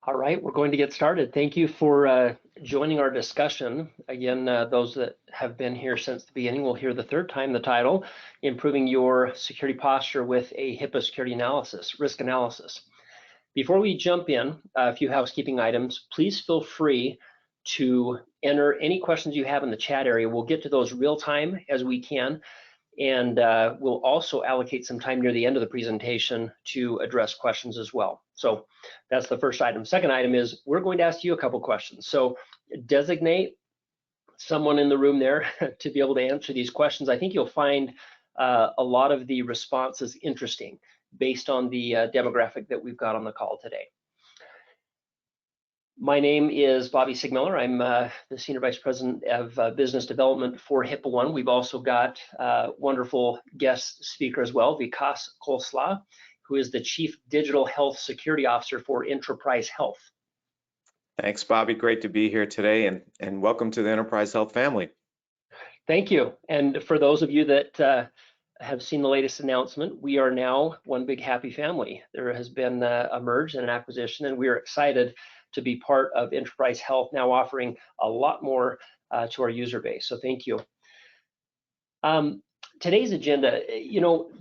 All right, we're going to get started. Thank you for joining our discussion. Again, those that have been here since the beginning will hear the third time the title, Improving Your Security Posture with a HIPAA Security Risk Analysis. Before we jump in, a few housekeeping items. Please feel free to enter any questions you have in the chat area. We'll get to those real time as we can. And we'll also allocate some time near the end of the presentation to address questions as well. So that's the first item. Second item is we're going to ask you a couple questions. So designate someone in the room there to be able to answer these questions. I think you'll find a lot of the responses interesting based on the demographic that we've got on the call today. My name is Bobby Sigmiller. I'm the Senior Vice President of Business Development for HIPAA One. We've also got a wonderful guest speaker as well, Vikas Khosla, who is the Chief Digital Health Security Officer for Enterprise Health. Thanks, Bobby. Great to be here today, and welcome to the Enterprise Health family. Thank you. And for those of you that have seen the latest announcement, we are now one big happy family. There has been a merge and an acquisition, and we are excited to be part of Enterprise Health, now offering a lot more to our user base. So thank you. Today's agenda,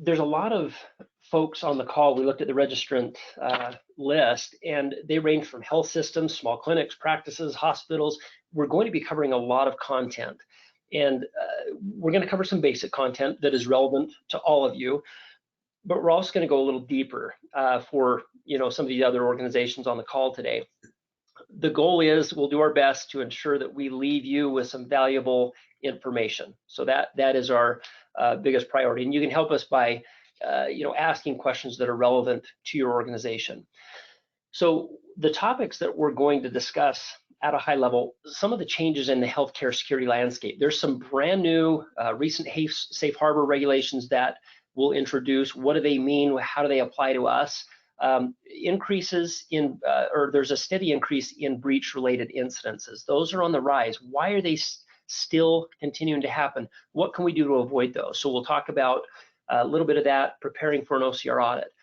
there's a lot of folks on the call. We looked at the registrant list, and they range from health systems, small clinics, practices, hospitals. We're going to be covering a lot of content, and we're going to cover some basic content that is relevant to all of you, but we're also going to go a little deeper for some of the other organizations on the call today. The goal is we'll do our best to ensure that we leave you with some valuable information. So that is our biggest priority, and you can help us by asking questions that are relevant to your organization. So the topics that we're going to discuss at a high level, some of the changes in the healthcare security landscape. There's some brand new recent safe harbor regulations that we'll introduce. What do they mean? How do they apply to us? Increases in, or there's a steady increase in breach-related incidences. Those are on the rise. Why are they still continuing to happen? What can we do to avoid those? So we'll talk about a little bit of that, preparing for an OCR audit.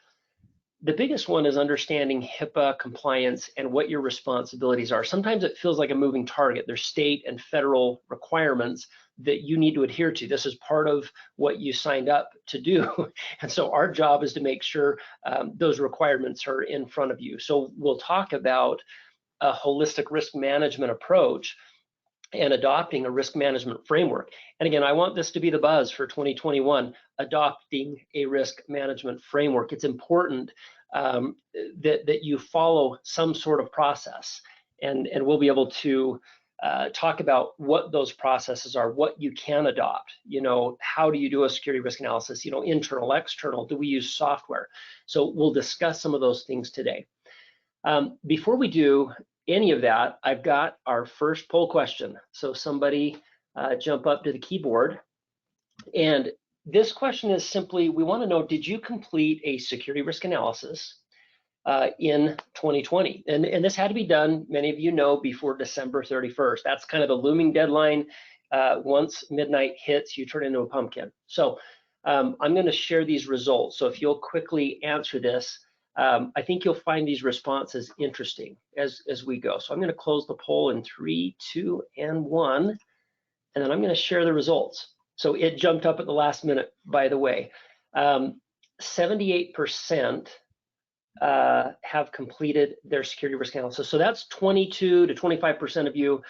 The biggest one is understanding HIPAA compliance and what your responsibilities are. Sometimes it feels like a moving target. There's state and federal requirements that you need to adhere to. This is part of what you signed up to do. And so our job is to make sure those requirements are in front of you. So we'll talk about a holistic risk management approach and adopting a risk management framework. And again, I want this to be the buzz for 2021, adopting a risk management framework. It's important that you follow some sort of process, and we'll be able to talk about what those processes are, what you can adopt. How do you do a security risk analysis? Internal, external, do we use software? So we'll discuss some of those things today. Before we do any of that, I've got our first poll question. So somebody jump up to the keyboard. And this question is simply, we want to know, did you complete a security risk analysis in 2020? And this had to be done, many of you know, before December 31st. That's kind of the looming deadline. Once midnight hits, you turn into a pumpkin. So I'm going to share these results. So if you'll quickly answer this, I think you'll find these responses interesting as we go. So I'm going to close the poll in 3, 2, and 1, and then I'm going to share the results. So it jumped up at the last minute, by the way. 78% have completed their security risk analysis. So that's 22 to 25% of you,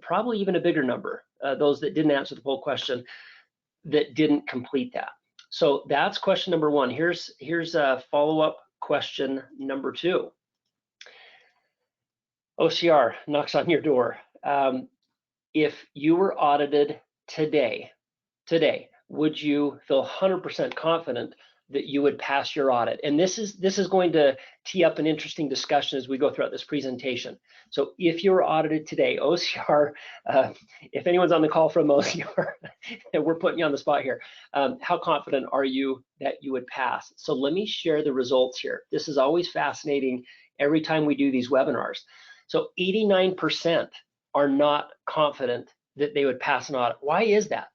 probably even a bigger number, those that didn't answer the poll question, that didn't complete that. So that's question number one. Here's a follow-up question number 2. OCR knocks on your door. If you were audited today, would you feel 100% confident that you would pass your audit? And this is going to tee up an interesting discussion as we go throughout this presentation. So if you were audited today, OCR, if anyone's on the call from OCR, and we're putting you on the spot here, how confident are you that you would pass? So let me share the results here. This is always fascinating every time we do these webinars. So 89% are not confident that they would pass an audit. Why is that?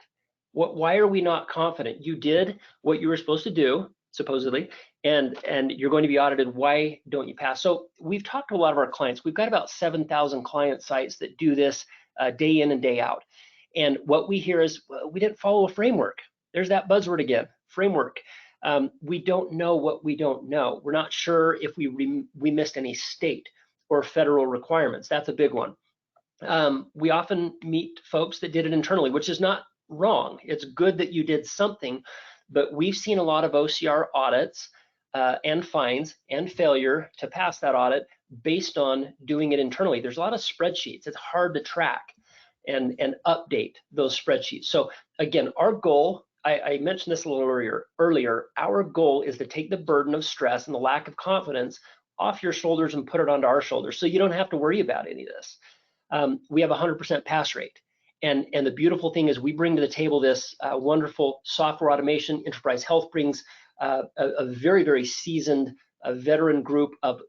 Why are we not confident? You did what you were supposed to do. supposedly, and you're going to be audited. Why don't you pass? So we've talked to a lot of our clients. We've got about 7,000 client sites that do this day in and day out. And what we hear is, well, we didn't follow a framework. There's that buzzword again, framework. We don't know what we don't know. We're not sure if we missed any state or federal requirements. That's a big one. We often meet folks that did it internally, which is not wrong. It's good that you did something, but we've seen a lot of OCR audits and fines and failure to pass that audit based on doing it internally. There's a lot of spreadsheets. It's hard to track and update those spreadsheets. So again, our goal, I mentioned this a little earlier, our goal is to take the burden of stress and the lack of confidence off your shoulders and put it onto our shoulders so you don't have to worry about any of this. We have a 100% pass rate. And the beautiful thing is we bring to the table this wonderful software automation. Enterprise Health brings a very, very seasoned veteran group of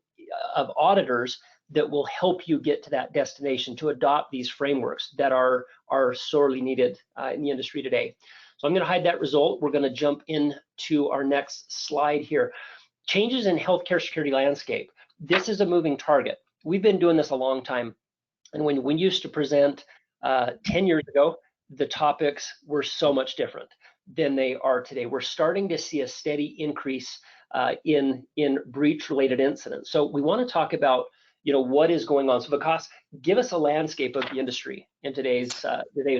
auditors that will help you get to that destination to adopt these frameworks that are sorely needed in the industry today. So I'm going to hide that result. We're going to jump into our next slide here. Changes in healthcare security landscape. This is a moving target. We've been doing this a long time. And when we used to present 10 years ago, the topics were so much different than they are today. We're starting to see a steady increase in breach-related incidents. So we want to talk about, what is going on. So Vikas, give us a landscape of the industry in today's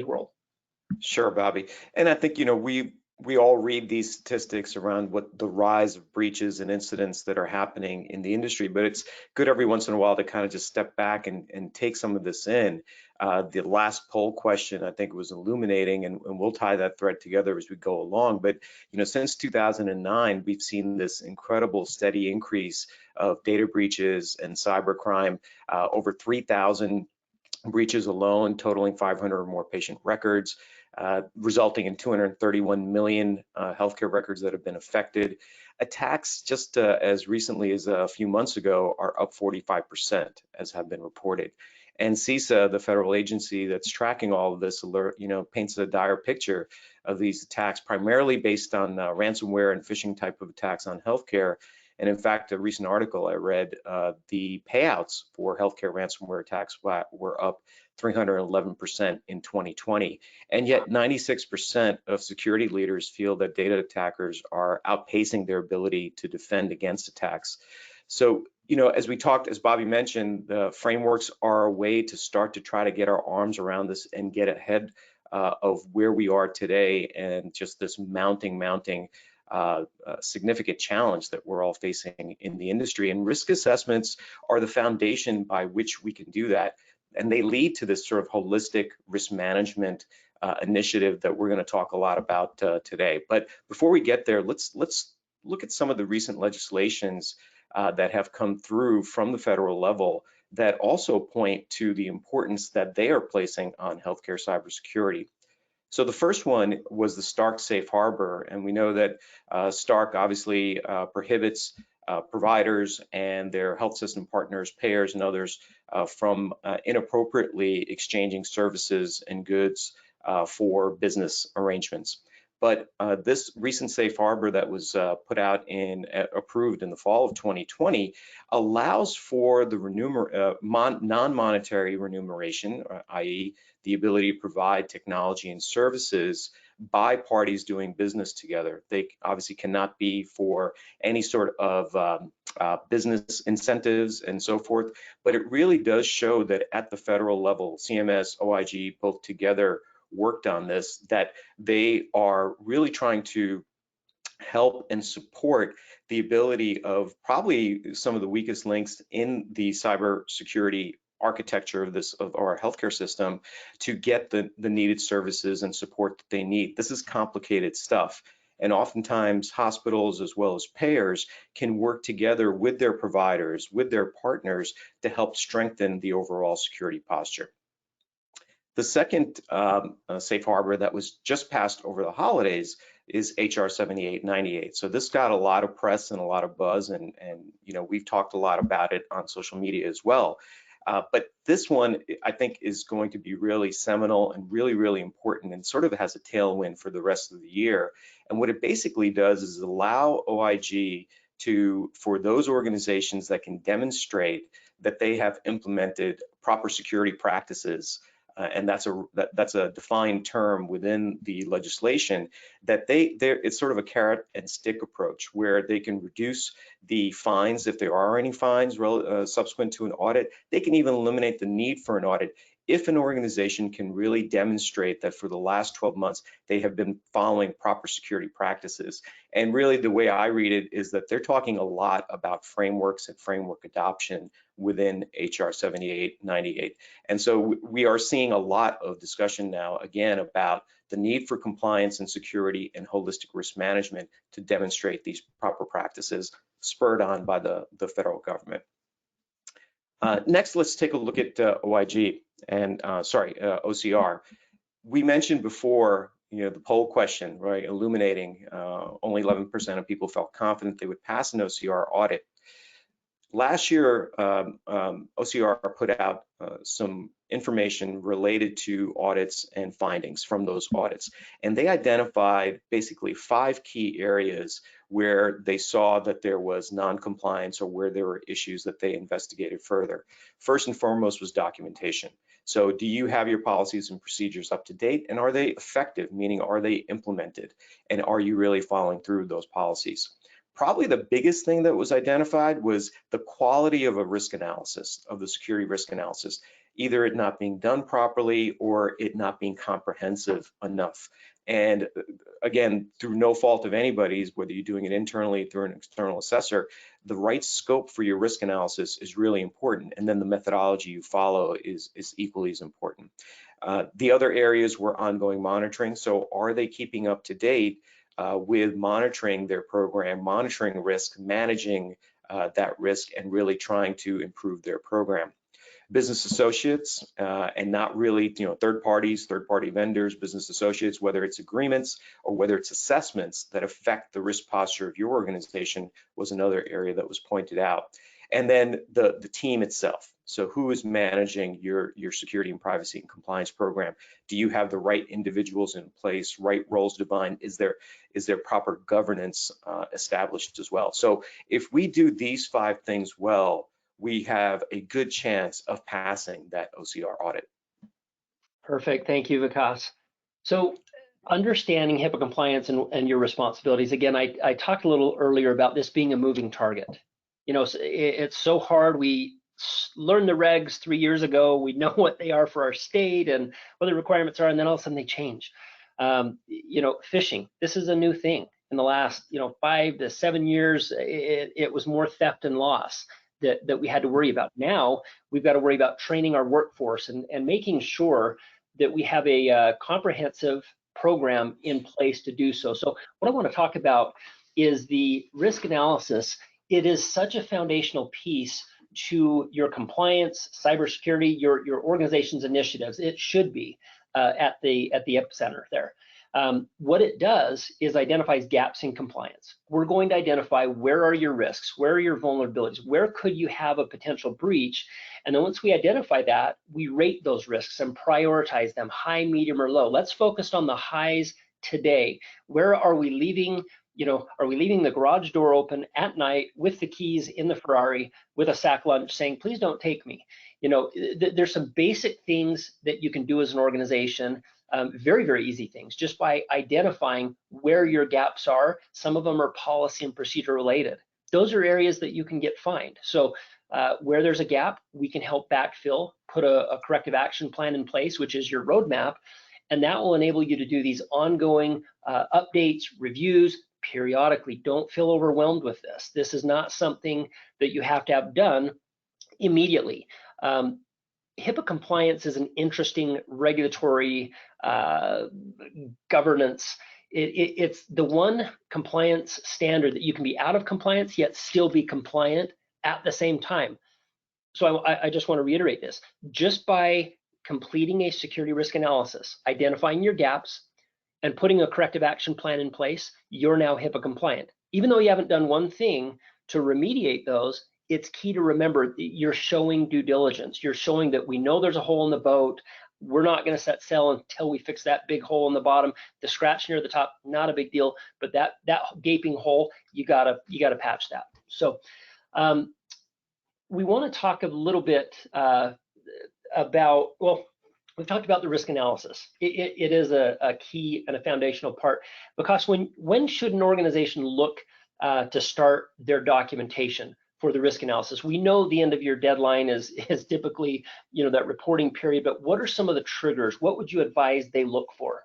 world. Sure, Bobby. And I think, we all read these statistics around what the rise of breaches and incidents that are happening in the industry, but it's good every once in a while to kind of just step back and take some of this in. The last poll question, I think, was illuminating, and we'll tie that thread together as we go along. But, since 2009, we've seen this incredible steady increase of data breaches and cybercrime, over 3,000 breaches alone, totaling 500 or more patient records, resulting in 231 million healthcare records that have been affected. Attacks just as recently as a few months ago are up 45%, as have been reported. And CISA, the federal agency that's tracking all of this, paints a dire picture of these attacks, primarily based on ransomware and phishing type of attacks on healthcare. And in fact, a recent article I read, the payouts for healthcare ransomware attacks were up 311% in 2020. And yet 96% of security leaders feel that data attackers are outpacing their ability to defend against attacks. So, as Bobby mentioned, the frameworks are a way to start to try to get our arms around this and get ahead of where we are today and just this mounting significant challenge that we're all facing in the industry. And risk assessments are the foundation by which we can do that. And they lead to this sort of holistic risk management initiative that we're going to talk a lot about today. But before we get there, let's look at some of the recent legislations that have come through from the federal level that also point to the importance that they are placing on healthcare cybersecurity. So the first one was the Stark Safe Harbor, and we know that Stark obviously prohibits providers and their health system partners, payers, and others from inappropriately exchanging services and goods for business arrangements. But this recent safe harbor that was put out approved in the fall of 2020 allows for the non-monetary remuneration, i.e. the ability to provide technology and services by parties doing business together. They obviously cannot be for any sort of business incentives and so forth, but it really does show that at the federal level, CMS, OIG, both together worked on this, that they are really trying to help and support the ability of probably some of the weakest links in the cybersecurity architecture of our healthcare system to get the needed services and support that they need. This is complicated stuff. And oftentimes hospitals as well as payers can work together with their providers, with their partners to help strengthen the overall security posture. The second safe harbor that was just passed over the holidays is HR 7898. So this got a lot of press and a lot of buzz, and we've talked a lot about it on social media as well. But this one, I think, is going to be really seminal and really, really important, and sort of has a tailwind for the rest of the year. And what it basically does is allow OIG for those organizations that can demonstrate that they have implemented proper security practices, and that's a defined term within the legislation, that it's sort of a carrot and stick approach, where they can reduce the fines if there are any fines subsequent to an audit. They can even eliminate the need for an audit if an organization can really demonstrate that for the last 12 months they have been following proper security practices. And really, the way I read it is that they're talking a lot about frameworks and framework adoption within HR 7898. And so we are seeing a lot of discussion now, again, about the need for compliance and security and holistic risk management to demonstrate these proper practices, spurred on by the federal government. Next, let's take a look at OIG and OCR. We mentioned before, the poll question, right, illuminating only 11% of people felt confident they would pass an OCR audit. Last year, OCR put out some information related to audits and findings from those audits. And they identified basically 5 key areas where they saw that there was non-compliance or where there were issues that they investigated further. First and foremost was documentation. So do you have your policies and procedures up to date, and are they effective, meaning are they implemented, and are you really following through those policies? Probably the biggest thing that was identified was the quality of a risk analysis, of the security risk analysis, either it not being done properly or it not being comprehensive enough. And again, through no fault of anybody's, whether you're doing it internally through an external assessor, the right scope for your risk analysis is really important. And then the methodology you follow is equally as important. The other areas were ongoing monitoring. So are they keeping up to date with monitoring their program, monitoring risk, managing that risk, and really trying to improve their program? Business associates and not really, third party vendors, business associates, whether it's agreements or whether it's assessments that affect the risk posture of your organization, was another area that was pointed out. And then the team itself. So who is managing your security and privacy and compliance program? Do you have the right individuals in place, right roles defined? Is there proper governance established as well? So if we do these 5 things well, we have a good chance of passing that OCR audit. Perfect, thank you, Vikas. So understanding HIPAA compliance and your responsibilities, again, I talked a little earlier about this being a moving target. It's so hard. We learned the regs 3 years ago. We know what they are for our state and what the requirements are, and then all of a sudden they change. Phishing, this is a new thing. In the last 5 to 7 years, it was more theft and loss that we had to worry about. Now we've got to worry about training our workforce and making sure that we have a comprehensive program in place to do so. So what I want to talk about is the risk analysis. It is such a foundational piece to your compliance, cybersecurity, your organization's initiatives. It should be at the epicenter there. What it does is identifies gaps in compliance. We're going to identify where are your risks, where are your vulnerabilities, where could you have a potential breach, and then once we identify that, we rate those risks and prioritize them, high, medium, or low. Let's focus on the highs today. Where are we leaving? Are we leaving the garage door open at night with the keys in the Ferrari with a sack lunch saying, please don't take me? There's some basic things that you can do as an organization, very, very easy things, just by identifying where your gaps are. Some of them are policy and procedure related. Those are areas that you can get fined. So where there's a gap, we can help backfill, put a corrective action plan in place, which is your roadmap, and that will enable you to do these ongoing updates, reviews, periodically. Don't feel overwhelmed with this. This is not something that you have to have done immediately. HIPAA compliance is an interesting regulatory governance. It's the one compliance standard that you can be out of compliance yet still be compliant at the same time. So I just want to reiterate this. Just by completing a security risk analysis, identifying your gaps, and putting a corrective action plan in place, you're now HIPAA compliant. Even though you haven't done one thing to remediate those, it's key to remember you're showing due diligence. You're showing that we know there's a hole in the boat. We're not going to set sail until we fix that big hole in the bottom. The scratch near the top, not a big deal, but that gaping hole, you gotta patch that. So we want to talk a little bit about, well, we've talked about the risk analysis. It is a key and a foundational part, because when should an organization look to start their documentation for the risk analysis? We know the end of year deadline is typically, that reporting period, but what are some of the triggers? What would you advise they look for?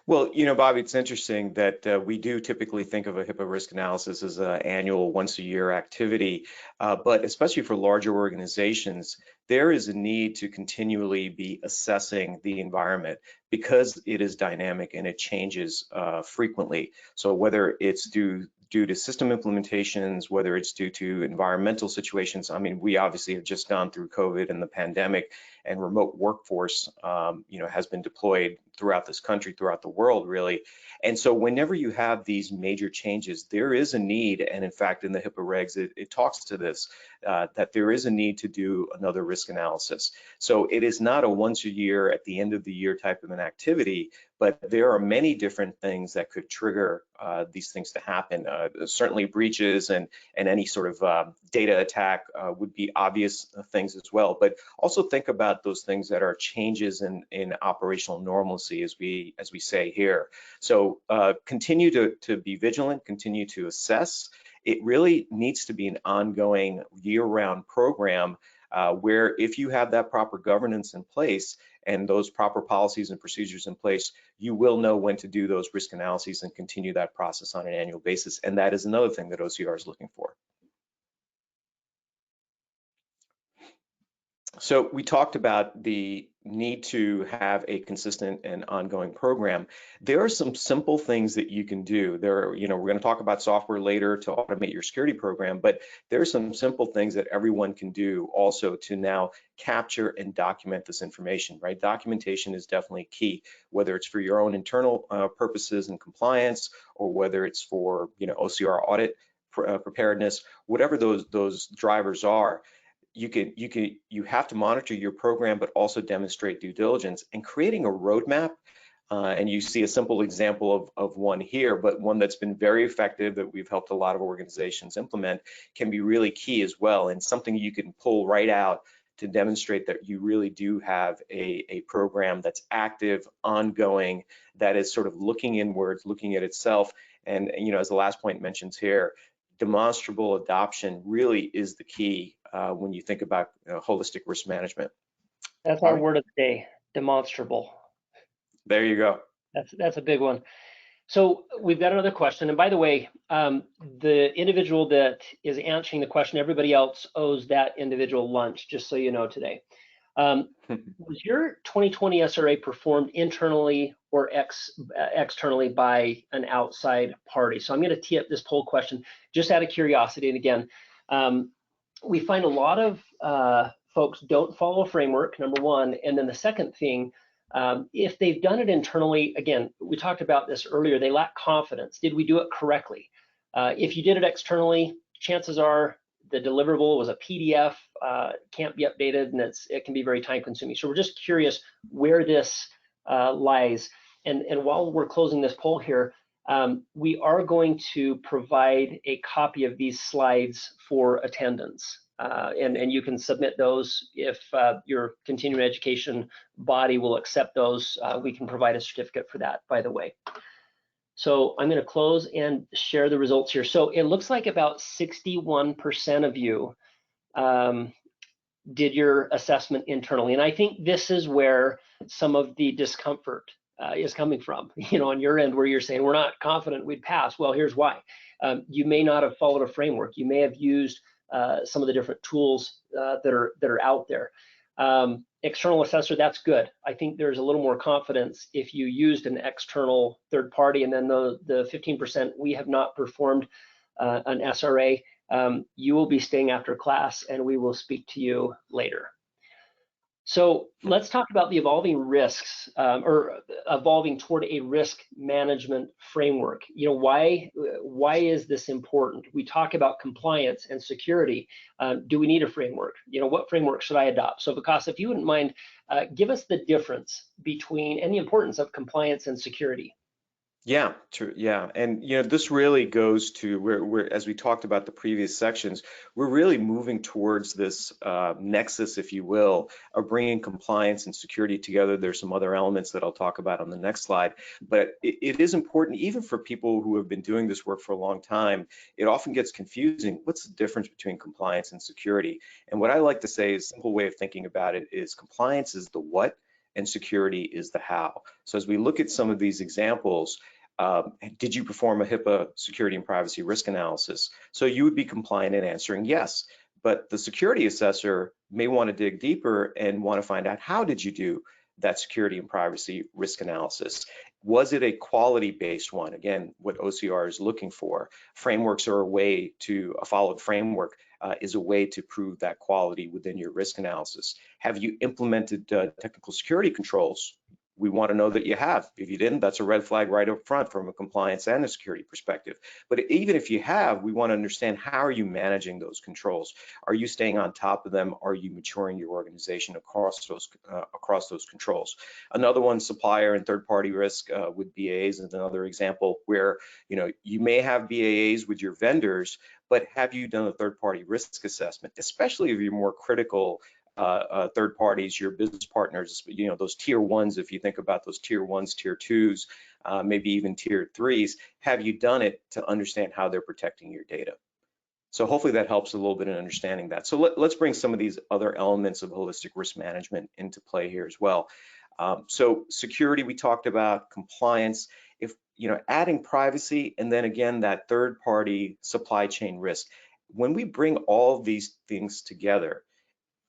Well, Bobby, it's interesting that we do typically think of a HIPAA risk analysis as an annual, once-a-year activity, but especially for larger organizations, there is a need to continually be assessing the environment because it is dynamic and it changes frequently. So whether it's due to system implementations, whether it's due to environmental situations. I mean, we obviously have just gone through COVID and the pandemic, and remote workforce, has been deployed throughout this country, throughout the world, really. And so whenever you have these major changes, there is a need, and in fact, in the HIPAA regs, it talks to this, that there is a need to do another risk analysis. So it is not a once a year, at the end of the year type of an activity, but there are many different things that could trigger these things to happen. Certainly breaches and any sort of data attack would be obvious things as well, but also think about those things that are changes in operational normalcy, as we say here. So continue to be vigilant, continue to assess. It really needs to be an ongoing year-round program where if you have that proper governance in place and those proper policies and procedures in place, you will know when to do those risk analyses and continue that process on an annual basis. And that is another thing that OCR is looking for. So we talked about the need to have a consistent and ongoing program. There are some simple things that you can do. We're going to talk about software later to automate your security program, but there are some simple things that everyone can do also to now capture and document this information, right? Documentation is definitely key, whether it's for your own internal purposes and compliance, or whether it's for, OCR audit preparedness, whatever those drivers are. You have to monitor your program, but also demonstrate due diligence, and creating a roadmap. And you see a simple example of one here, but one that's been very effective that we've helped a lot of organizations implement can be really key as well, and something you can pull right out to demonstrate that you really do have a program that's active, ongoing, that is sort of looking inwards, looking at itself. And as the last point mentions here, demonstrable adoption really is the key when you think about holistic risk management. That's our word of the day, demonstrable. There you go. That's a big one. So we've got another question. And by the way, the individual that is answering the question, everybody else owes that individual lunch, just so you know today. Was your 2020 SRA performed internally or externally by an outside party? So I'm going to tee up this poll question just out of curiosity. And again, we find a lot of folks don't follow a framework, number one. And then the second thing, if they've done it internally, again, we talked about this earlier, they lack confidence. Did we do it correctly? If you did it externally, chances are the deliverable was a PDF, can't be updated, and it can be very time consuming. So we're just curious where this lies. And while we're closing this poll here, we are going to provide a copy of these slides for attendance. And you can submit those if your continuing education body will accept those. We can provide a certificate for that, by the way. So I'm going to close and share the results here. So it looks like about 61% of you did your assessment internally. And I think this is where some of the discomfort is coming from, on your end, where you're saying, we're not confident we'd pass. Well, here's why. You may not have followed a framework. You may have used some of the different tools that are out there. External assessor, that's good. I think there's a little more confidence if you used an external third party. And then the 15% we have not performed an SRA, you will be staying after class and we will speak to you later. So let's talk about the evolving risks, or evolving toward a risk management framework. You know, why is this important? We talk about compliance and security. Do we need a framework? You know, what framework should I adopt? So Vikas, if you wouldn't mind, give us the difference between and the importance of compliance and security. Yeah, true. Yeah, and this really goes to where, as we talked about the previous sections, we're really moving towards this nexus, if you will, of bringing compliance and security together. There's some other elements that I'll talk about on the next slide, but it is important, even for people who have been doing this work for a long time. It often gets confusing. What's the difference between compliance and security? And what I like to say is a simple way of thinking about it is compliance is the what, and security is the how. So as we look at some of these examples, did you perform a HIPAA security and privacy risk analysis? So you would be compliant in answering yes, but the security assessor may want to dig deeper and want to find out, how did you do that security and privacy risk analysis? Was it a quality-based one? Again, what OCR is looking for. Frameworks are a followed framework is a way to prove that quality within your risk analysis. Have you implemented technical security controls? We want to know that you have. If you didn't, that's a red flag right up front from a compliance and a security perspective. But even if you have, we want to understand, how are you managing those controls? Are you staying on top of them? Are you maturing your organization across those controls? Another one, supplier and third-party risk with BAAs is another example where you may have BAAs with your vendors, but have you done a third-party risk assessment, especially if you're more critical third parties, your business partners, those tier ones, if you think about those tier ones, tier twos, maybe even tier threes, have you done it to understand how they're protecting your data? So hopefully that helps a little bit in understanding that. So let's bring some of these other elements of holistic risk management into play here as well. So security, we talked about, compliance, if adding privacy, and then again, that third party supply chain risk. When we bring all these things together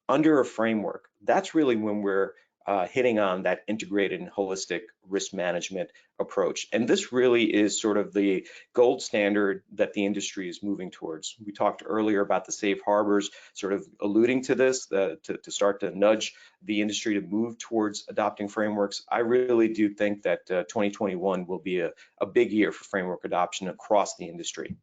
under a framework, that's really when we're hitting on that integrated and holistic risk management approach. And this really is sort of the gold standard that the industry is moving towards. We talked earlier about the safe harbors, sort of alluding to this, to start to nudge the industry to move towards adopting frameworks. I really do think that 2021 will be a big year for framework adoption across the industry.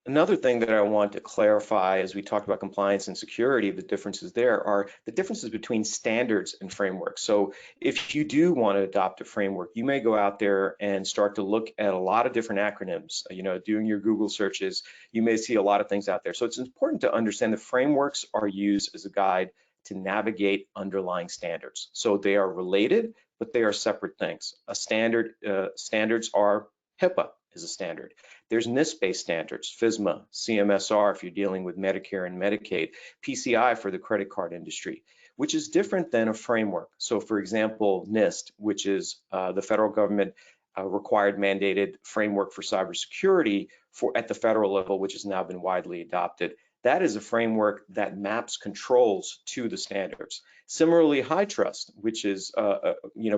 Another thing that I want to clarify as we talk about compliance and security, the differences there are the differences between standards and frameworks. So if you do want to adopt a framework, you may go out there and start to look at a lot of different acronyms. Doing your Google searches, you may see a lot of things out there. So it's important to understand that frameworks are used as a guide to navigate underlying standards. So they are related, but they are separate things. Standards are HIPAA is a standard. There's NIST-based standards, FSMA, CMSR if you're dealing with Medicare and Medicaid, PCI for the credit card industry, which is different than a framework. So for example, NIST, which is the federal government required mandated framework for cybersecurity at the federal level, which has now been widely adopted. That is a framework that maps controls to the standards. Similarly, HITRUST, which is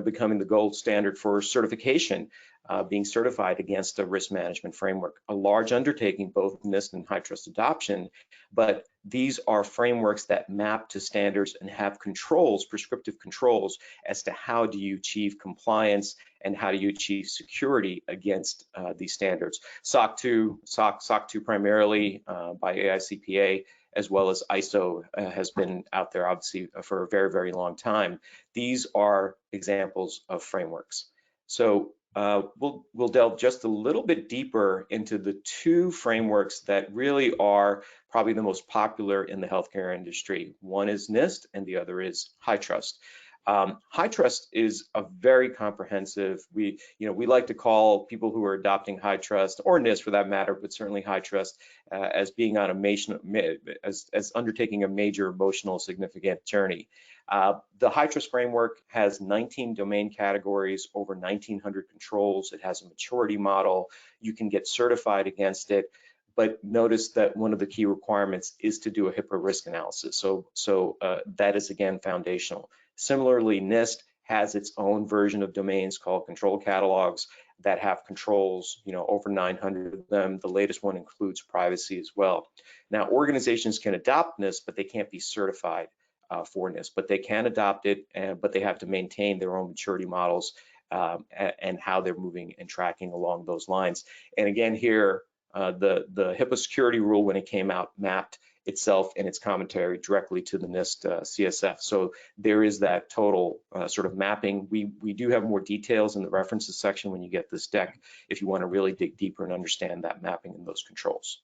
becoming the gold standard for certification, being certified against a risk management framework, a large undertaking, both NIST and HITRUST adoption, but these are frameworks that map to standards and have controls, prescriptive controls, as to how do you achieve compliance and how do you achieve security against these standards. SOC 2 primarily by AICPA, as well as ISO has been out there obviously for a very, very long time. These are examples of frameworks. So we'll delve just a little bit deeper into the two frameworks that really are probably the most popular in the healthcare industry. One is NIST and the other is HITRUST. HITRUST is a very comprehensive, we like to call people who are adopting HITRUST, or NIST for that matter, but certainly HITRUST, as being on as undertaking a major emotional significant journey. The HITRUST framework has 19 domain categories, over 1,900 controls. It has a maturity model. You can get certified against it. But notice that one of the key requirements is to do a HIPAA risk analysis. So that is, again, foundational. Similarly, NIST has its own version of domains called control catalogs. that have controls, over 900 of them. The latest one includes privacy as well. Now, organizations can adopt NIST, but they can't be certified for NIST, but they can adopt it, but they have to maintain their own maturity models and how they're moving and tracking along those lines. And again, here, the HIPAA security rule, when it came out, mapped itself and its commentary directly to the NIST CSF. So there is that total sort of mapping. We do have more details in the references section when you get this deck, if you want to really dig deeper and understand that mapping and those controls.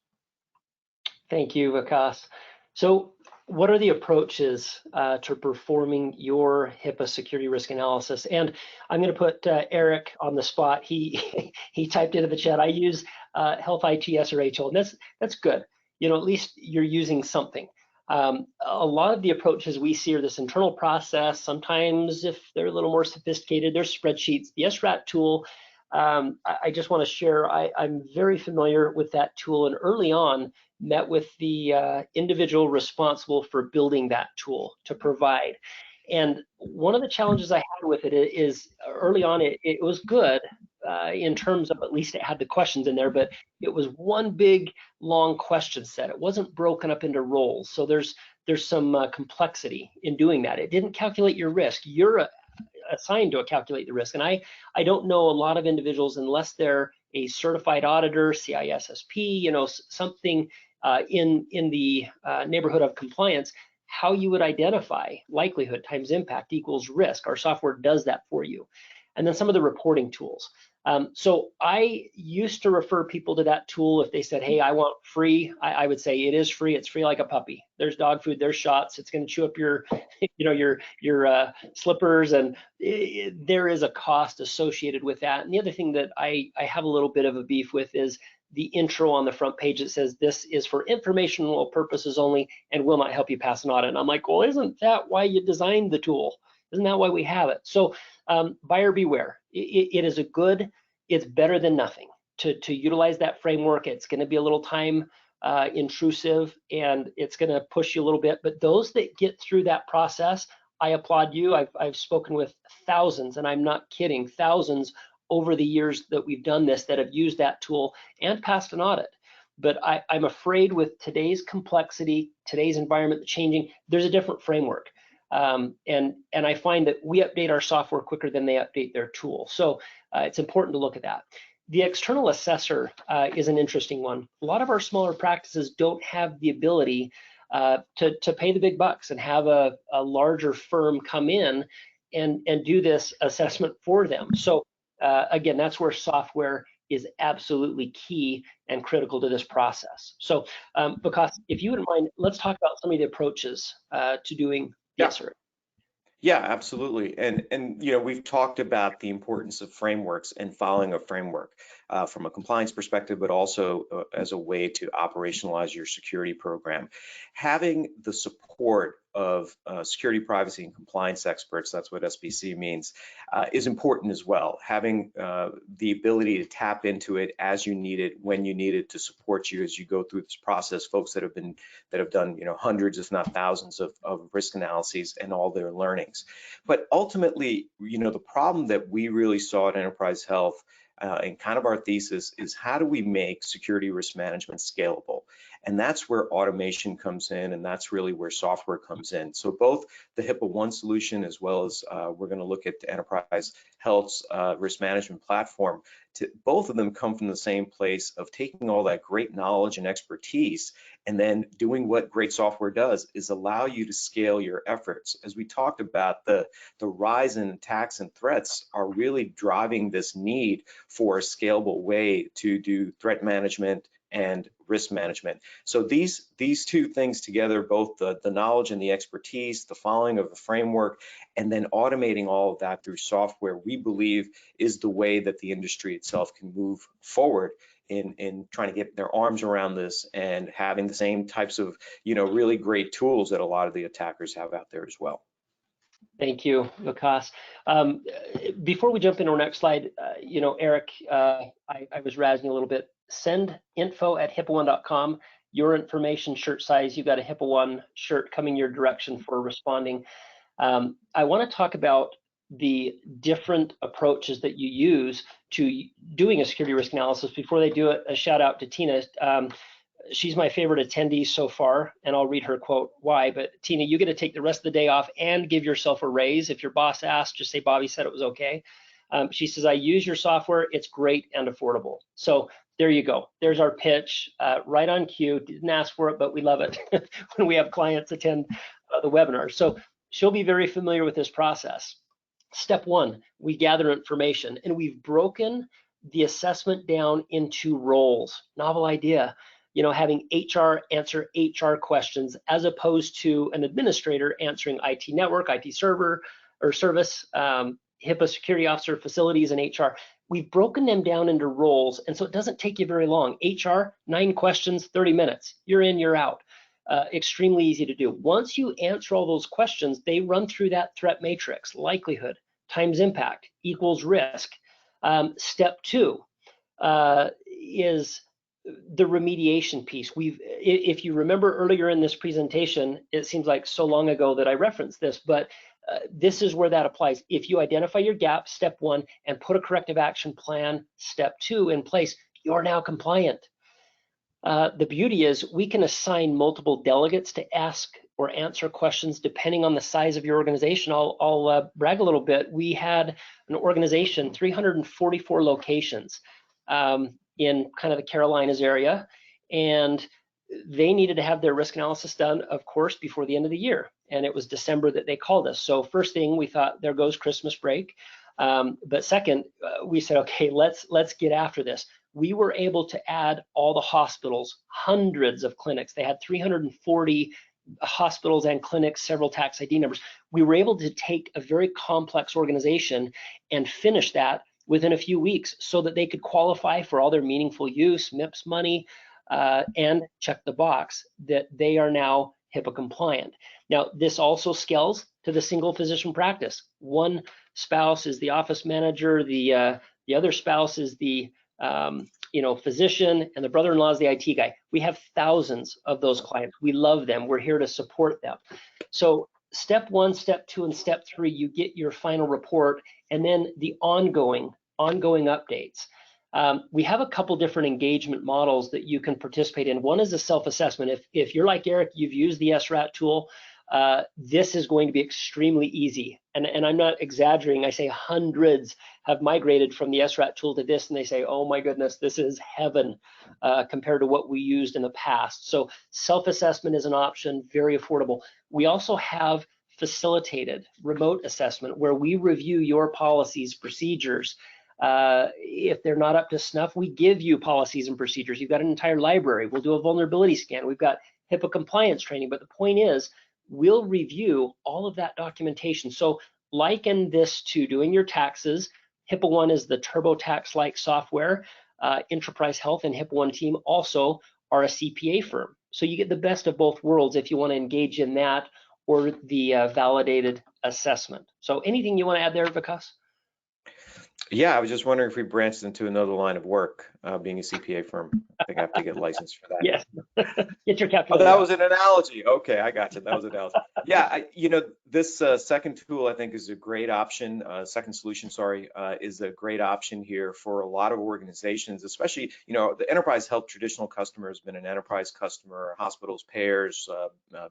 Thank you, Vikas. So what are the approaches to performing your HIPAA security risk analysis? And I'm going to put Eric on the spot. He typed into the chat, I use Health IT SRA tool, and that's good. At least you're using something. A lot of the approaches we see are this internal process. Sometimes if they're a little more sophisticated, there's spreadsheets. The SRAT tool, I just want to share, I'm very familiar with that tool, and early on met with the individual responsible for building that tool to provide. And one of the challenges I had with it is early on, it was good in terms of at least it had the questions in there, but it was one big long question set. It wasn't broken up into roles. So there's some complexity in doing that. It didn't calculate your risk. You're assigned to calculate the risk. And I don't know a lot of individuals, unless they're a certified auditor, CISSP, something in the neighborhood of compliance, how you would identify likelihood times impact equals risk. Our software does that for you. And then some of the reporting tools. So I used to refer people to that tool if they said, hey, I want free. I would say it is free. It's free like a puppy. There's dog food, there's shots. It's going to chew up your, your slippers, and there is a cost associated with that. And the other thing that I have a little bit of a beef with is the intro on the front page that says this is for informational purposes only and will not help you pass an audit. And I'm like, well, isn't that why you designed the tool? Isn't that why we have it? So buyer beware. It is it's better than nothing to utilize that framework. It's going to be a little time intrusive, and it's going to push you a little bit. But those that get through that process, I applaud you. I've spoken with thousands, and I'm not kidding, thousands over the years that we've done this that have used that tool and passed an audit. But I'm afraid with today's complexity, today's environment changing, there's a different framework. And I find that we update our software quicker than they update their tool. So it's important to look at that. The external assessor is an interesting one. A lot of our smaller practices don't have the ability to pay the big bucks and have a larger firm come in and do this assessment for them. So again, that's where software is absolutely key and critical to this process. So Vikas, if you wouldn't mind, let's talk about some of the approaches to doing the SRA. Yeah, absolutely. And we've talked about the importance of frameworks and following a framework from a compliance perspective, but also as a way to operationalize your security program. Having the support of security, privacy, and compliance experts, that's what SPC means, is important as well. Having the ability to tap into it as you need it, when you need it, to support you as you go through this process. Folks that have done hundreds, if not thousands, of risk analyses and all their learnings. But ultimately, the problem that we really saw at Enterprise Health and kind of our thesis is, how do we make security risk management scalable? And that's where automation comes in, and that's really where software comes in. So both the HIPAA One solution, as well as we're going to look at Enterprise Health's risk management platform, both of them come from the same place of taking all that great knowledge and expertise and then doing what great software does, is allow you to scale your efforts. As we talked about, the rise in attacks and threats are really driving this need for a scalable way to do threat management and risk management. So these two things together, both the knowledge and the expertise, the following of the framework, and then automating all of that through software, we believe is the way that the industry itself can move forward in trying to get their arms around this and having the same types of really great tools that a lot of the attackers have out there as well. Thank you, Vikas. Before we jump into our next slide, Eric, I was razzing a little bit. Send info@HIPAA1.com, your information, shirt size. You got a HIPAA One shirt coming your direction for responding. I want to talk about the different approaches that you use to doing a security risk analysis. Before they do it, a shout out to Tina. She's my favorite attendee so far, and I'll read her quote why. But Tina, you get to take the rest of the day off and give yourself a raise. If your boss asks, just say Bobby said it was okay. She says, I use your software. It's great and affordable. So there you go. There's our pitch, right on cue. Didn't ask for it, but we love it when we have clients attend the webinar. So she'll be very familiar with this process. Step one, we gather information, and we've broken the assessment down into roles. Novel idea. Having HR answer HR questions as opposed to an administrator answering IT network, IT server or service, HIPAA security officer, facilities, and HR. We've broken them down into roles, and so it doesn't take you very long. HR, 9 questions, 30 minutes. You're in, you're out. Extremely easy to do. Once you answer all those questions, they run through that threat matrix. Likelihood times impact equals risk. Step 2 is the remediation piece. If you remember earlier in this presentation, it seems like so long ago that I referenced this, but this is where that applies. If you identify your gap, step 1, and put a corrective action plan, step 2, in place, you're now compliant. The beauty is we can assign multiple delegates to ask or answer questions depending on the size of your organization. I'll brag a little bit. We had an organization, 344 locations in kind of the Carolinas area, and they needed to have their risk analysis done, of course, before the end of the year. And it was December that they called us. So first thing, we thought, there goes Christmas break. But second, we said, okay, let's get after this. We were able to add all the hospitals, hundreds of clinics. They had 340 hospitals and clinics, several tax ID numbers. We were able to take a very complex organization and finish that within a few weeks so that they could qualify for all their meaningful use, MIPS money, and check the box that they are now HIPAA compliant. Now, this also scales to the single physician practice. One spouse is the office manager, the other spouse is the physician, and the brother-in-law is the IT guy. We have thousands of those clients. We love them. We're here to support them. So step 1, step 2, and step 3, you get your final report, and then the ongoing updates. We have a couple different engagement models that you can participate in. One is a self-assessment. If you're like Eric, you've used the SRAT tool, this is going to be extremely easy. And I'm not exaggerating. I say hundreds have migrated from the SRAT tool to this, and they say, oh my goodness, this is heaven compared to what we used in the past. So self-assessment is an option, very affordable. We also have facilitated remote assessment where we review your policies, procedures. If they're not up to snuff, we give you policies and procedures. You've got an entire library. We'll do a vulnerability scan. We've got HIPAA compliance training, but the point is, we'll review all of that documentation. So liken this to doing your taxes. HIPAA One is the TurboTax-like software. Enterprise Health and HIPAA One team also are a CPA firm. So you get the best of both worlds if you want to engage in that or the validated assessment. So anything you want to add there, Vikas? Yeah, I was just wondering if we branched into another line of work, being a CPA firm. I think I have to get licensed for that. Yes. Get your calculator. Oh, that was an analogy. Okay, I got you. That was an analogy. Yeah, this second tool I think is a great option. Second solution, sorry, is a great option here for a lot of organizations, especially, the enterprise health traditional customer has been an enterprise customer, hospitals, payers,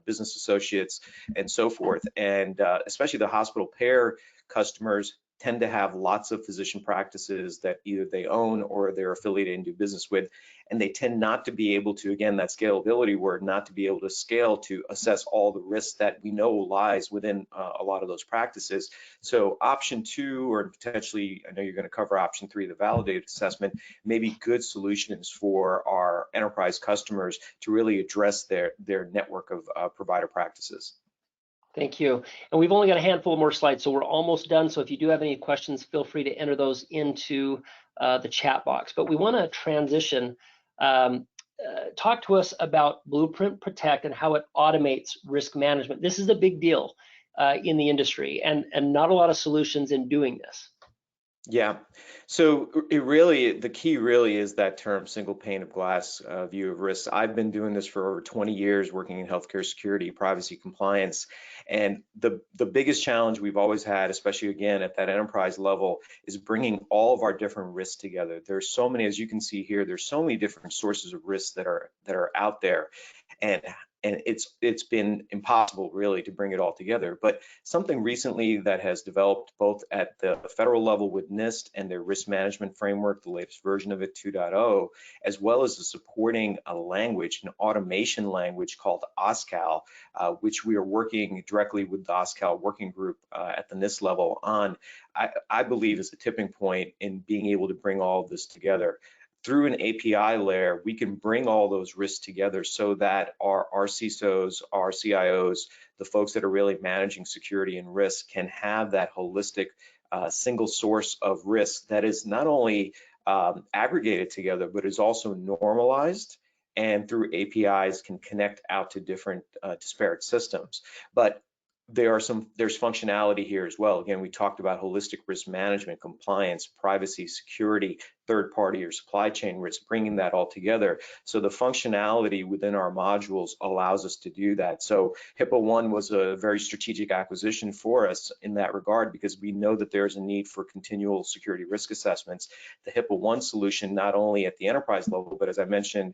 business associates, and so forth. And especially the hospital payer customers tend to have lots of physician practices that either they own or they're affiliated and do business with, and they tend not to be able to, again, that scalability word, not to be able to scale to assess all the risks that we know lies within a lot of those practices. So option 2, or potentially, I know you're going to cover option 3, the validated assessment, may be good solutions for our enterprise customers to really address their network of provider practices. Thank you. And we've only got a handful of more slides, so we're almost done. So if you do have any questions, feel free to enter those into the chat box. But we want to transition. Talk to us about Blueprint Protect and how it automates risk management. This is a big deal in the industry, and not a lot of solutions in doing this. Yeah. So the key really is that term single pane of glass view of risk. I've been doing this for over 20 years working in healthcare security, privacy compliance. And the biggest challenge we've always had, especially again at that enterprise level, is bringing all of our different risks together. There's so many, as you can see here, there's so many different sources of risks that are out there. And it's been impossible really to bring it all together. But something recently that has developed both at the federal level with NIST and their risk management framework, the latest version of it 2.0, as well as the supporting language, an automation language called OSCAL, which we are working directly with the OSCAL working group at the NIST level on, I believe is a tipping point in being able to bring all of this together. Through an API layer, we can bring all those risks together so that our CISOs, our CIOs, the folks that are really managing security and risk can have that holistic single source of risk that is not only aggregated together, but is also normalized and through APIs can connect out to different disparate systems. But there's functionality here as well. Again, we talked about holistic risk management, compliance, privacy, security, third party or supply chain risk, bringing that all together. So the functionality within our modules allows us to do that. So HIPAA One was a very strategic acquisition for us in that regard, because we know that there's a need for continual security risk assessments. The HIPAA One solution, not only at the enterprise level, but as I mentioned,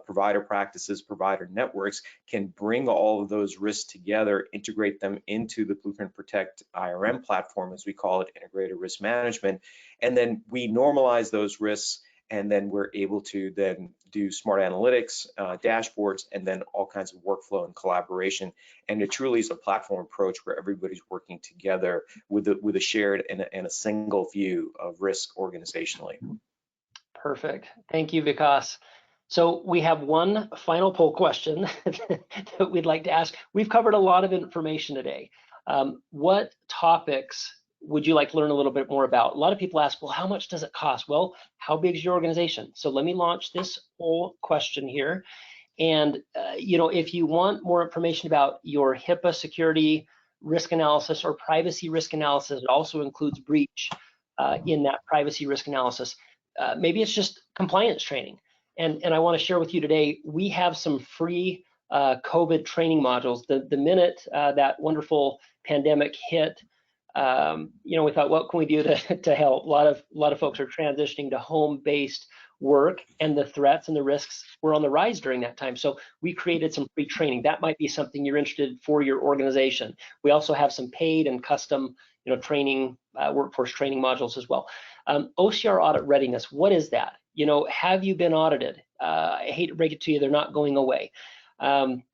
provider practices, provider networks can bring all of those risks together, integrate them into the Blueprint Protect IRM platform, as we call it, integrated risk management, and then we normalize those risks, and then we're able to then do smart analytics, dashboards, and then all kinds of workflow and collaboration. And it truly is a platform approach where everybody's working together with a shared and a single view of risk organizationally. Perfect. Thank you, Vikas. So we have one final poll question that we'd like to ask. We've covered a lot of information today. What topics would you like to learn a little bit more about? A lot of people ask, well, how much does it cost? Well, how big is your organization? So let me launch this poll question here. And if you want more information about your HIPAA security risk analysis or privacy risk analysis, it also includes breach in that privacy risk analysis. Maybe it's just compliance training. And I want to share with you today, we have some free COVID training modules. The minute that wonderful pandemic hit, we thought, what can we do to help? A lot of folks are transitioning to home-based work, and the threats and the risks were on the rise during that time. So we created some free training. That might be something you're interested in for your organization. We also have some paid and custom, training, workforce training modules as well. OCR audit readiness. What is that? Have you been audited? I hate to break it to you, they're not going away.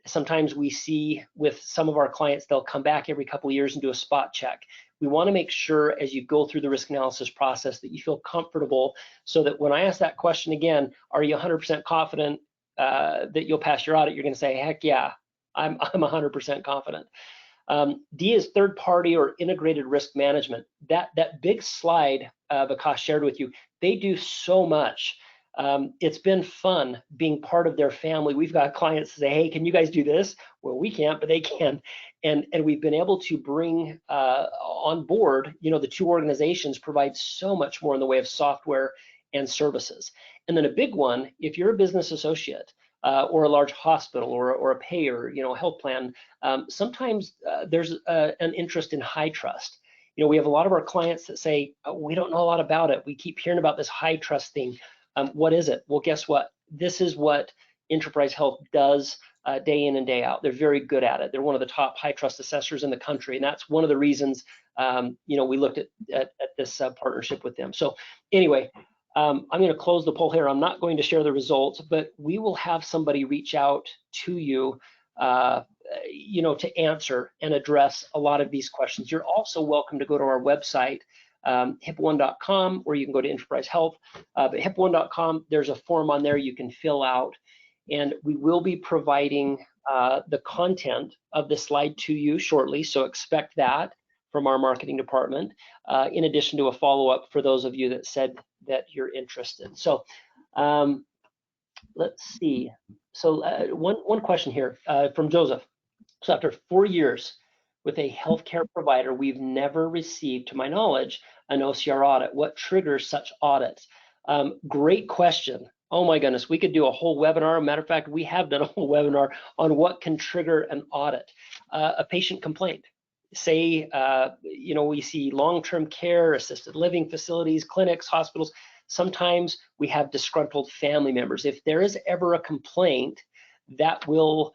Sometimes we see with some of our clients, they'll come back every couple of years and do a spot check. We want to make sure as you go through the risk analysis process that you feel comfortable, so that when I ask that question again, are you 100% confident that you'll pass your audit? You're going to say, heck yeah, I'm 100% confident. D is third party or integrated risk management. That big slide Vikas shared with you, they do so much. It's been fun being part of their family. We've got clients say, hey, can you guys do this? Well, we can't, but they can. And we've been able to bring on board, the two organizations provide so much more in the way of software and services. And then a big one, if you're a business associate or a large hospital or a payer, health plan, sometimes there's an interest in HITRUST. We have a lot of our clients that say, we don't know a lot about it. We keep hearing about this HITRUST thing. What is it? Well, guess what? This is what Enterprise Health does day in and day out. They're very good at it. They're one of the top HITRUST assessors in the country, and that's one of the reasons we looked at this partnership with them. So anyway, I'm going to close the poll here. I'm not going to share the results, but we will have somebody reach out to you, to answer and address a lot of these questions. You're also welcome to go to our website, HIPAA1.com, or you can go to Enterprise Health. But HIPAA1.com, there's a form on there you can fill out, and we will be providing the content of the slide to you shortly, so expect that from our marketing department, in addition to a follow-up for those of you that said that you're interested. So let's see. So one question here from Joseph. So after 4 years with a healthcare provider, we've never received, to my knowledge, an OCR audit? What triggers such audits? Great question. Oh my goodness, we could do a whole webinar. Matter of fact, we have done a whole webinar on what can trigger an audit. A patient complaint. Say, we see long-term care, assisted living facilities, clinics, hospitals. Sometimes we have disgruntled family members. If there is ever a complaint, that will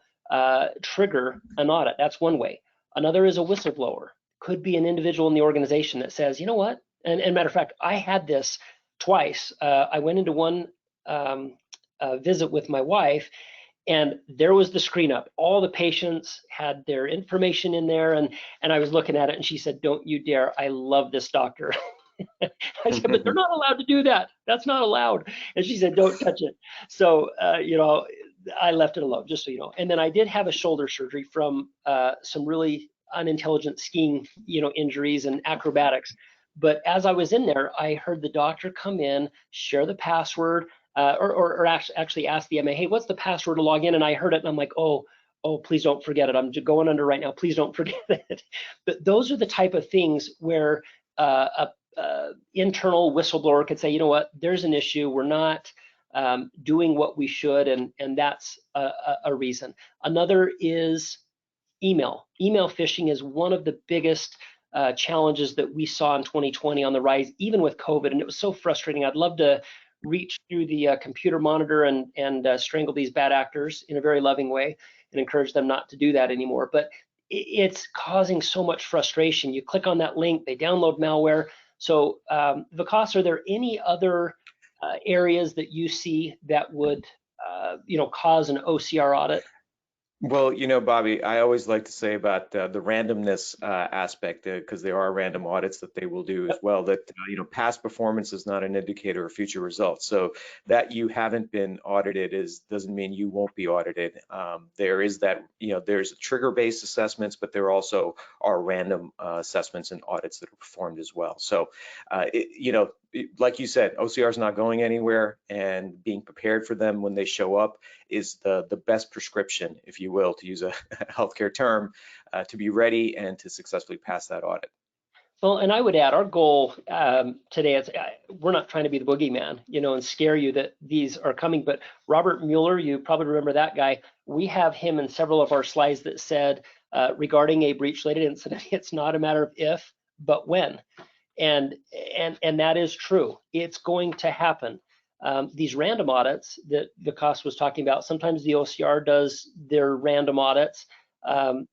trigger an audit. That's one way. Another is a whistleblower. Could be an individual in the organization that says, you know what? And matter of fact, I had this twice. I went into one visit with my wife, and there was the screen up. All the patients had their information in there, and I was looking at it, and she said, "Don't you dare! I love this doctor." I said, "But they're not allowed to do that. That's not allowed." And she said, "Don't touch it." So, I left it alone, just so you know. And then I did have a shoulder surgery from some really unintelligent skiing, injuries and acrobatics. But as I was in there, I heard the doctor come in, share the password, or actually ask the MA, "Hey, what's the password to log in?" And I heard it, and I'm like, oh, please don't forget it. I'm just going under right now. Please don't forget it. But those are the type of things where a internal whistleblower could say, you know what, there's an issue. We're not doing what we should, and that's a reason. Another is email. Email phishing is one of the biggest challenges that we saw in 2020 on the rise, even with COVID, and it was so frustrating. I'd love to reach through the computer monitor and strangle these bad actors in a very loving way and encourage them not to do that anymore. But it's causing so much frustration. You click on that link, they download malware. So Vikas, are there any other areas that you see that would cause an OCR audit? Well, Bobby, I always like to say about the randomness aspect, because there are random audits that they will do as well, that, past performance is not an indicator of future results. So that you haven't been audited doesn't mean you won't be audited. There is that, there's trigger-based assessments, but there also are random assessments and audits that are performed as well. So, like you said, OCR is not going anywhere, and being prepared for them when they show up is the best prescription, if you will, to use a healthcare term, to be ready and to successfully pass that audit. Well, and I would add, our goal today is we're not trying to be the boogeyman, and scare you that these are coming. But Robert Mueller, you probably remember that guy. We have him in several of our slides that said regarding a breach-related incident, it's not a matter of if, but when. And that is true. It's going to happen. These random audits that Vikas was talking about, sometimes the OCR does their random audits.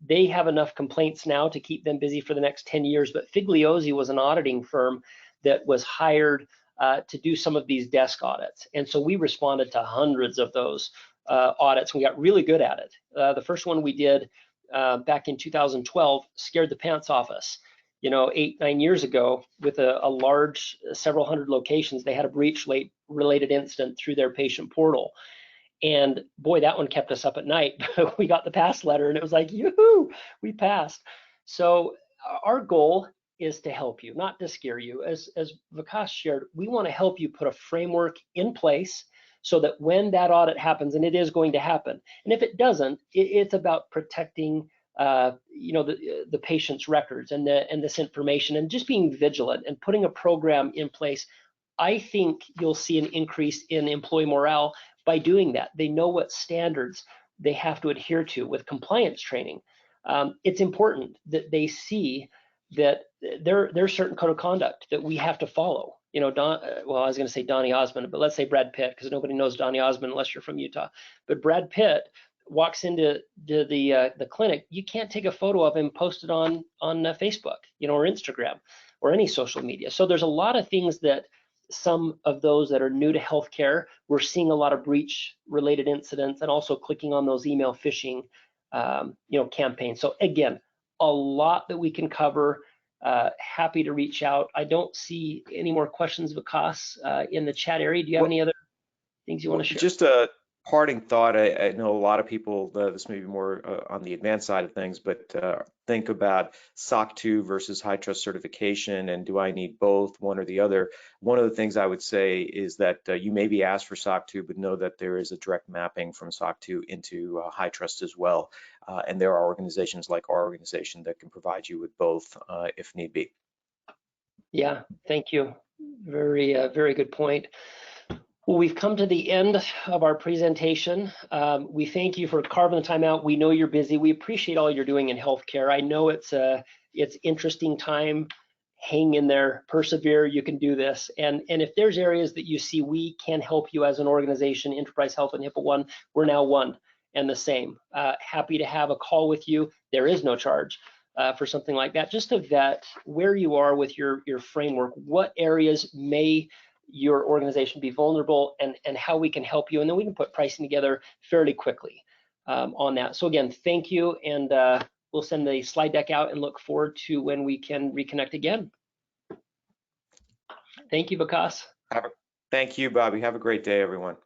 They have enough complaints now to keep them busy for the next 10 years, but Figliozzi was an auditing firm that was hired to do some of these desk audits. And so we responded to hundreds of those audits. We got really good at it. The first one we did back in 2012 scared the pants off us. 8-9 years ago, with a large, several hundred locations, they had a breach-related incident through their patient portal. And boy, that one kept us up at night. We got the pass letter, and it was like, yoo-hoo, we passed. So our goal is to help you, not to scare you. As Vikas shared, we want to help you put a framework in place so that when that audit happens, and it is going to happen, and if it doesn't, it's about protecting the patient's records and this information, and just being vigilant and putting a program in place. I think you'll see an increase in employee morale by doing that. They know what standards they have to adhere to with compliance training. It's important that they see that there's certain code of conduct that we have to follow. I was going to say Donny Osmond, but let's say Brad Pitt, because nobody knows Donny Osmond unless you're from Utah. But Brad Pitt walks into the clinic, you can't take a photo of him, post it on Facebook, or Instagram or any social media. So there's a lot of things that some of those that are new to healthcare, we're seeing a lot of breach-related incidents, and also clicking on those email phishing, campaigns. So again, a lot that we can cover. Happy to reach out. I don't see any more questions, Vikas, in the chat area. Do you have any other things you want to share? Just a parting thought. I know a lot of people, this may be more on the advanced side of things, but think about SOC 2 versus HITRUST certification, and do I need both, one or the other? One of the things I would say is that you may be asked for SOC 2, but know that there is a direct mapping from SOC 2 into HITRUST as well. And there are organizations like our organization that can provide you with both if need be. Yeah, thank you. Very, very good point. Well, we've come to the end of our presentation. We thank you for carving the time out. We know you're busy. We appreciate all you're doing in healthcare. I know it's interesting time. Hang in there, persevere. You can do this. And if there's areas that you see we can help you as an organization, Enterprise Health and HIPAA One, we're now one and the same. Happy to have a call with you. There is no charge for something like that. Just to vet where you are with your framework. What areas may your organization be vulnerable, and how we can help you, and then we can put pricing together fairly quickly on that. So again, thank you, and we'll send the slide deck out and look forward to when we can reconnect again. Thank you, Vikas. Thank you, Bobby. Have a great day, everyone.